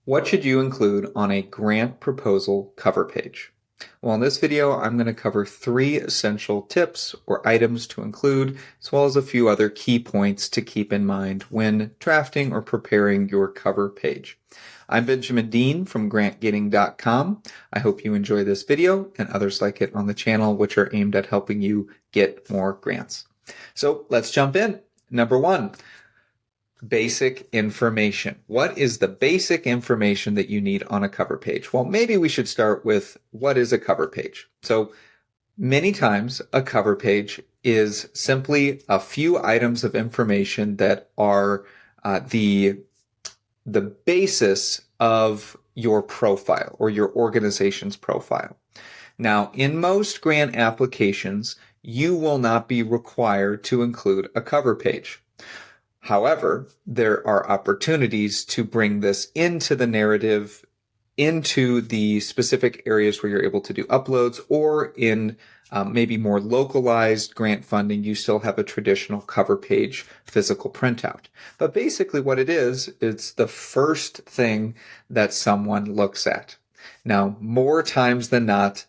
What should you include on a grant proposal cover page? Well, in this video, I'm going to cover 3 essential tips or items to include, as well as a few other key points to keep in mind when drafting or preparing your cover page. I'm Benjamin Dean from grantgetting.com. I hope you enjoy this video and others like it on the channel, which are aimed at helping you get more grants. So let's jump in. Number 1. Basic information. What is the basic information that you need on a cover page? Well, maybe we should start with what is a cover page. So many times a cover page is simply a few items of information that are the basis of your profile or your organization's profile. Now, in most grant applications, you will not be required to include a cover page. However, there are opportunities to bring this into the narrative, into the specific areas where you're able to do uploads, or in maybe more localized grant funding, you still have a traditional cover page physical printout. But basically what it is, it's the first thing that someone looks at. Now, more times than not,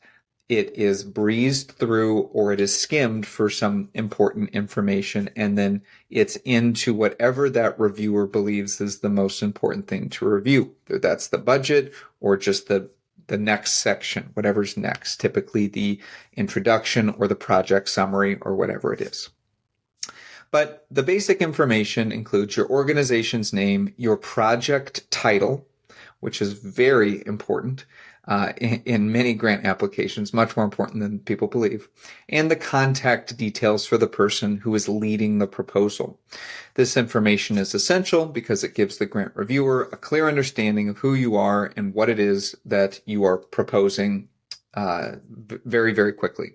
it is breezed through or it is skimmed for some important information, and then it's into whatever that reviewer believes is the most important thing to review. Whether that's the budget or just the next section, whatever's next, typically the introduction or the project summary or whatever it is. But the basic information includes your organization's name, your project title, which is very important in many grant applications, much more important than people believe, and the contact details for the person who is leading the proposal. This information is essential because it gives the grant reviewer a clear understanding of who you are and what it is that you are proposing very, very quickly.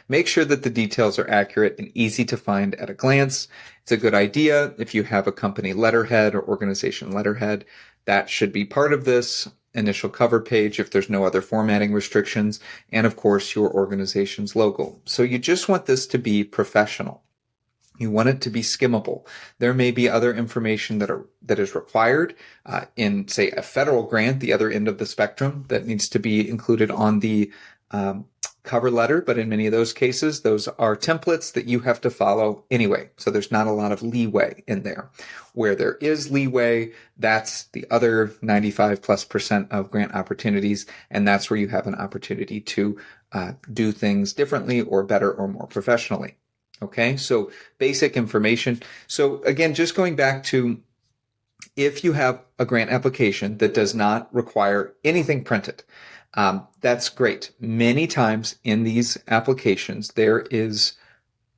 Make sure that the details are accurate and easy to find at a glance. It's a good idea if you have a company letterhead or organization letterhead. That should be part of this initial cover page if there's no other formatting restrictions, and of course your organization's logo. So you just want this to be professional. You want it to be skimmable. There may be other information that is required in, say, a federal grant, the other end of the spectrum, that needs to be included on the cover letter. But in many of those cases, those are templates that you have to follow anyway. So there's not a lot of leeway in there. Where there is leeway, that's the other 95+% of grant opportunities. And that's where you have an opportunity to do things differently or better or more professionally. Okay, so basic information. So again, just going back to, if you have a grant application that does not require anything printed, that's great. Many times in these applications, there is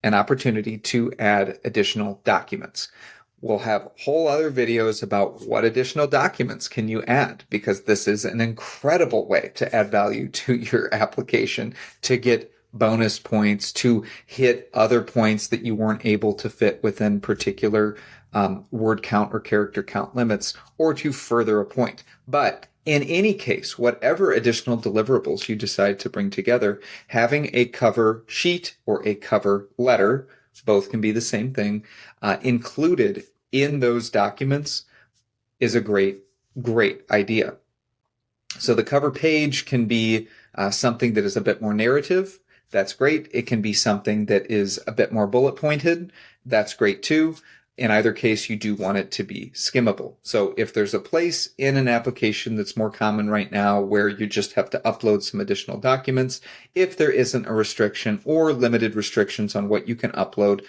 an opportunity to add additional documents. We'll have whole other videos about what additional documents can you add, because this is an incredible way to add value to your application, to get bonus points, to hit other points that you weren't able to fit within particular word count or character count limits, or to further a point. But in any case, whatever additional deliverables you decide to bring together, having a cover sheet or a cover letter, both can be the same thing, included in those documents is a great idea. So the cover page can be something that is a bit more narrative. That's great. It can be something that is a bit more bullet pointed. That's great too. In either case, you do want it to be skimmable. So if there's a place in an application that's more common right now where you just have to upload some additional documents, if there isn't a restriction or limited restrictions on what you can upload,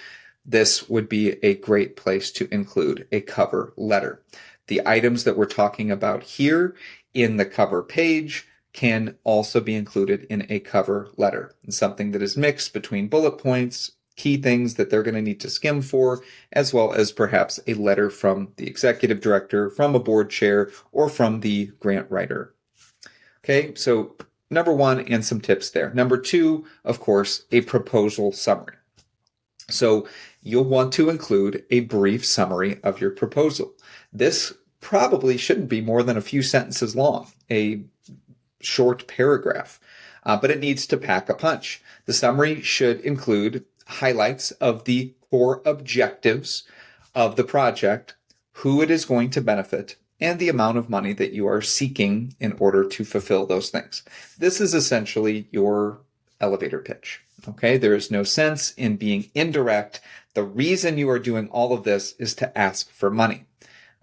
this would be a great place to include a cover letter. The items that we're talking about here in the cover page can also be included in a cover letter, something that is mixed between bullet points, key things that they're going to need to skim for, as well as perhaps a letter from the executive director, from a board chair, or from the grant writer. Okay, so number 1, and some tips there. Number 2, of course, a proposal summary. So you'll want to include a brief summary of your proposal. This probably shouldn't be more than a few sentences long, a short paragraph, but it needs to pack a punch. The summary should include highlights of the core objectives of the project, who it is going to benefit, and the amount of money that you are seeking in order to fulfill those things. This is essentially your elevator pitch. Okay, there is no sense in being indirect. The reason you are doing all of this is to ask for money.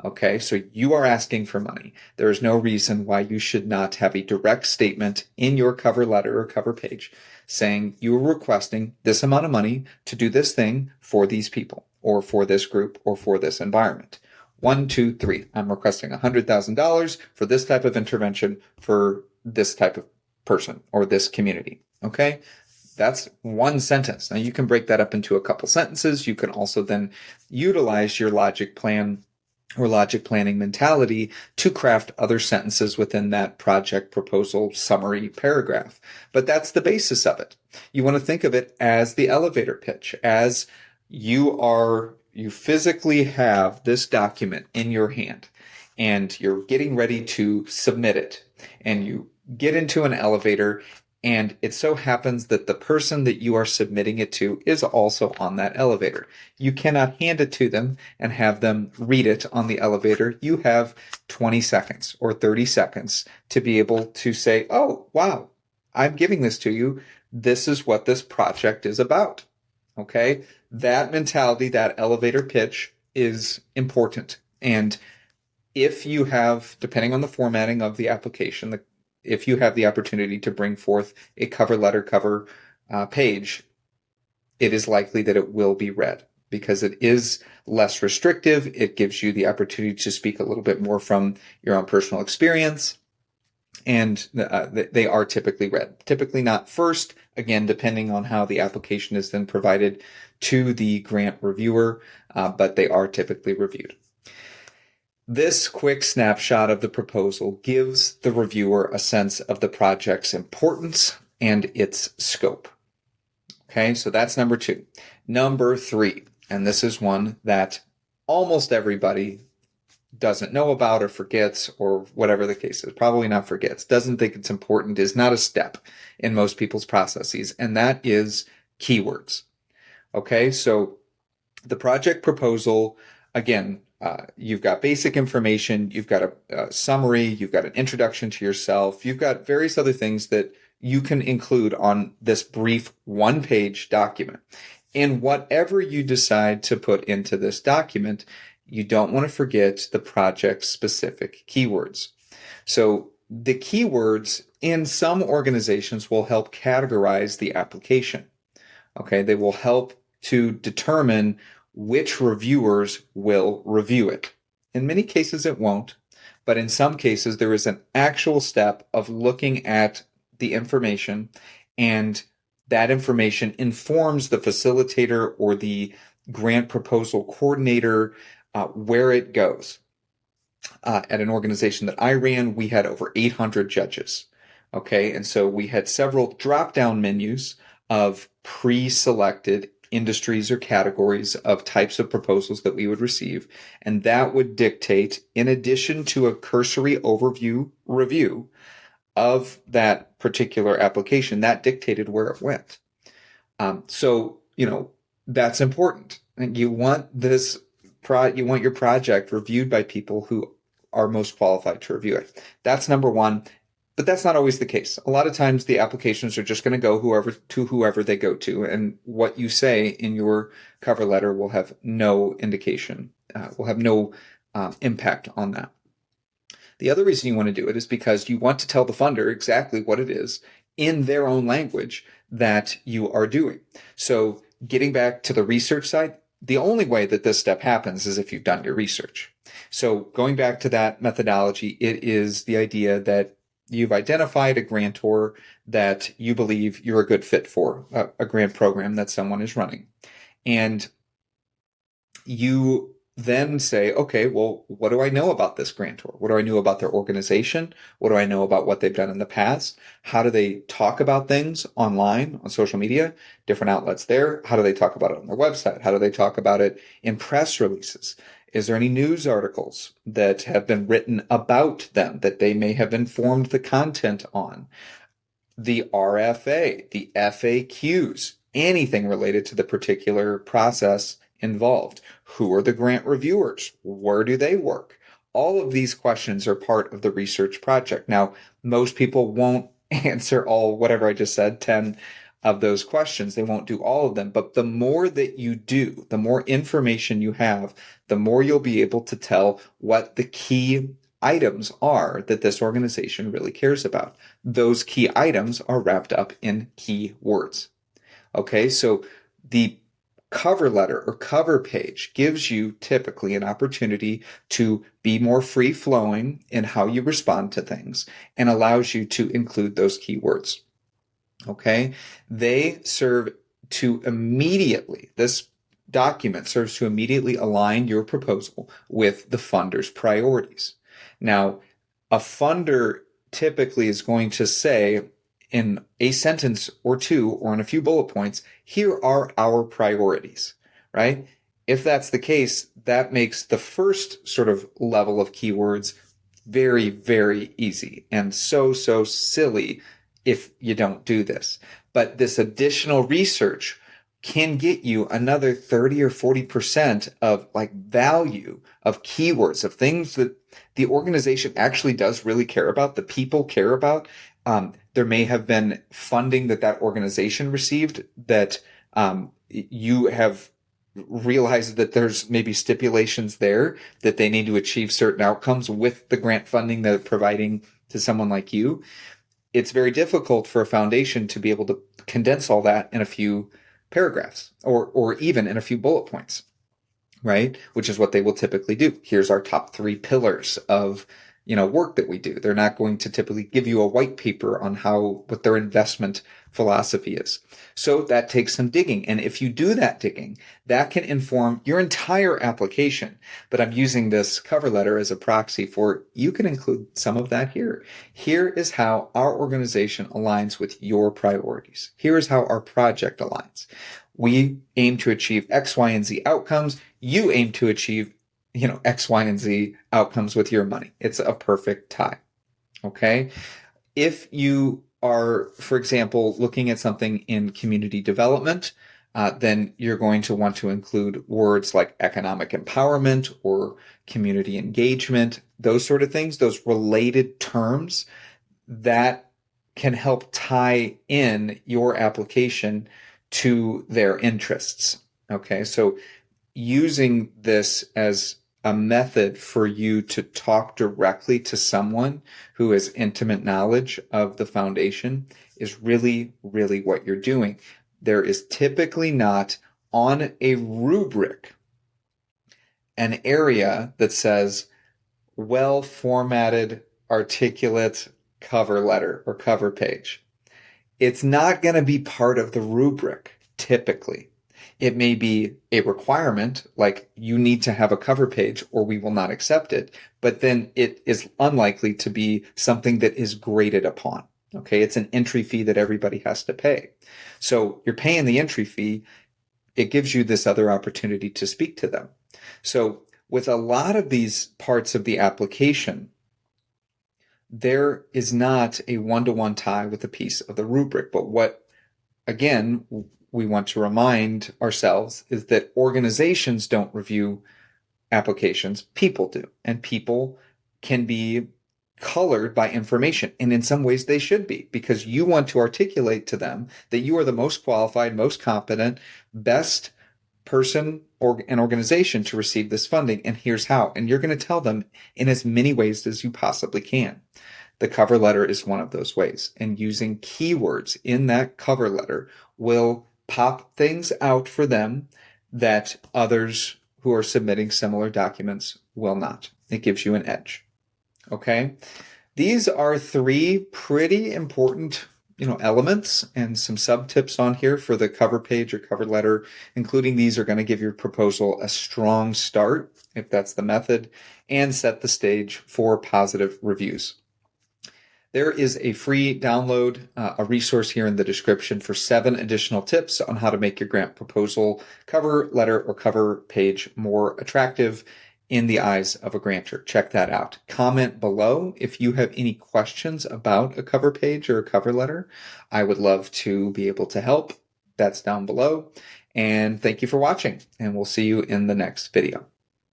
Okay, so you are asking for money. There is no reason why you should not have a direct statement in your cover letter or cover page saying you are requesting this amount of money to do this thing for these people or for this group or for this environment. 1, 2, 3. I'm requesting $100,000 for this type of intervention for this type of person or this community. Okay, that's one sentence. Now you can break that up into a couple sentences. You can also then utilize your logic plan or logic planning mentality to craft other sentences within that project proposal summary paragraph. But that's the basis of it. You want to think of it as the elevator pitch, as you physically have this document in your hand and you're getting ready to submit it, and you get into an elevator, and it so happens that the person that you are submitting it to is also on that elevator. You cannot hand it to them and have them read it on the elevator. You have 20 seconds or 30 seconds to be able to say, oh, wow, I'm giving this to you. This is what this project is about. Okay? That mentality, that elevator pitch is important. And if you have, depending on the formatting of the application, if you have the opportunity to bring forth a cover letter cover page, it is likely that it will be read because it is less restrictive. It gives you the opportunity to speak a little bit more from your own personal experience, and they are typically read. Typically not first, again, depending on how the application is then provided to the grant reviewer, but they are typically reviewed. This quick snapshot of the proposal gives the reviewer a sense of the project's importance and its scope. Okay, so that's number 2. Number 3, and this is one that almost everybody doesn't know about or forgets, or whatever the case is, probably not forgets, doesn't think it's important, is not a step in most people's processes, and that is keywords. Okay, so the project proposal, again, you've got basic information, you've got a summary, you've got an introduction to yourself, you've got various other things that you can include on this brief one-page document. And whatever you decide to put into this document, you don't want to forget the project-specific keywords. So the keywords in some organizations will help categorize the application. Okay, they will help to determine which reviewers will review it. In many cases, it won't, but in some cases, there is an actual step of looking at the information, and that information informs the facilitator or the grant proposal coordinator where it goes. At an organization that I ran, we had over 800 judges. Okay, and so we had several drop-down menus of pre-selected industries or categories of types of proposals that we would receive. And that would dictate, in addition to a cursory overview review of that particular application, that dictated where it went. So, that's important. And you want you want your project reviewed by people who are most qualified to review it. That's number 1. But that's not always the case. A lot of times the applications are just going to go whoever they go to, and what you say in your cover letter will have no indication, will have no impact on that. The other reason you want to do it is because you want to tell the funder exactly what it is in their own language that you are doing. So getting back to the research side, the only way that this step happens is if you've done your research. So going back to that methodology, it is the idea that you've identified a grantor that you believe you're a good fit for, a grant program that someone is running. And you then say, okay, well, what do I know about this grantor? What do I know about their organization? What do I know about what they've done in the past? How do they talk about things online, on social media, different outlets there? How do they talk about it on their website? How do they talk about it in press releases? Is there any news articles that have been written about them that they may have informed the content on? The RFA, the FAQs, anything related to the particular process involved. Who are the grant reviewers? Where do they work? All of these questions are part of the research project. Now, most people won't answer all, whatever I just said, 10 of those questions. They won't do all of them. But the more that you do, the more information you have, the more you'll be able to tell what the key items are that this organization really cares about. Those key items are wrapped up in key words. Okay, so the cover letter or cover page gives you typically an opportunity to be more free flowing in how you respond to things and allows you to include those keywords. Okay, they serve to immediately, this document serves to immediately align your proposal with the funder's priorities. Now, a funder typically is going to say in a sentence or two or in a few bullet points, here are our priorities, right? If that's the case, that makes the first sort of level of keywords very, very easy and so silly if you don't do this. But this additional research can get you another 30 or 40% of like value of keywords, of things that the organization actually does really care about, the people care about. There may have been funding that organization received that you have realized that there's maybe stipulations there that they need to achieve certain outcomes with the grant funding that they're providing to someone like you. It's very difficult for a foundation to be able to condense all that in a few paragraphs or even in a few bullet points, right? Which is what they will typically do. Here's our top 3 pillars of, work that we do. They're not going to typically give you a white paper on what their investment philosophy is. So that takes some digging. And if you do that digging, that can inform your entire application. But I'm using this cover letter as a proxy for you can include some of that here. Here is how our organization aligns with your priorities. Here is how our project aligns. We aim to achieve X, Y, and Z outcomes. You aim to achieve X, Y, and Z outcomes with your money. It's a perfect tie. Okay. If you are, for example, looking at something in community development, then you're going to want to include words like economic empowerment or community engagement, those sort of things, those related terms that can help tie in your application to their interests. Okay. So using this as a method for you to talk directly to someone who has intimate knowledge of the foundation is really, really what you're doing. There is typically not on a rubric an area that says well formatted, articulate cover letter or cover page. It's not going to be part of the rubric typically. It may be a requirement, like you need to have a cover page or we will not accept it, but then it is unlikely to be something that is graded upon. Okay, it's an entry fee that everybody has to pay. So you're paying the entry fee. It gives you this other opportunity to speak to them. So with a lot of these parts of the application, there is not a one-to-one tie with a piece of the rubric. But what, again, we want to remind ourselves is that organizations don't review applications, people do. And people can be colored by information. And in some ways they should be, because you want to articulate to them that you are the most qualified, most competent, best person or an organization to receive this funding. And here's how. And you're going to tell them in as many ways as you possibly can. The cover letter is one of those ways. And using keywords in that cover letter will pop things out for them that others who are submitting similar documents will not. It gives you an edge. Okay. These are 3 pretty important, elements and some sub tips on here for the cover page or cover letter. Including these are going to give your proposal a strong start, if that's the method, and set the stage for positive reviews. There is a free download, a resource here in the description for 7 additional tips on how to make your grant proposal, cover letter, or cover page more attractive in the eyes of a grantor. Check that out. Comment below if you have any questions about a cover page or a cover letter. I would love to be able to help. That's down below. And thank you for watching, and we'll see you in the next video.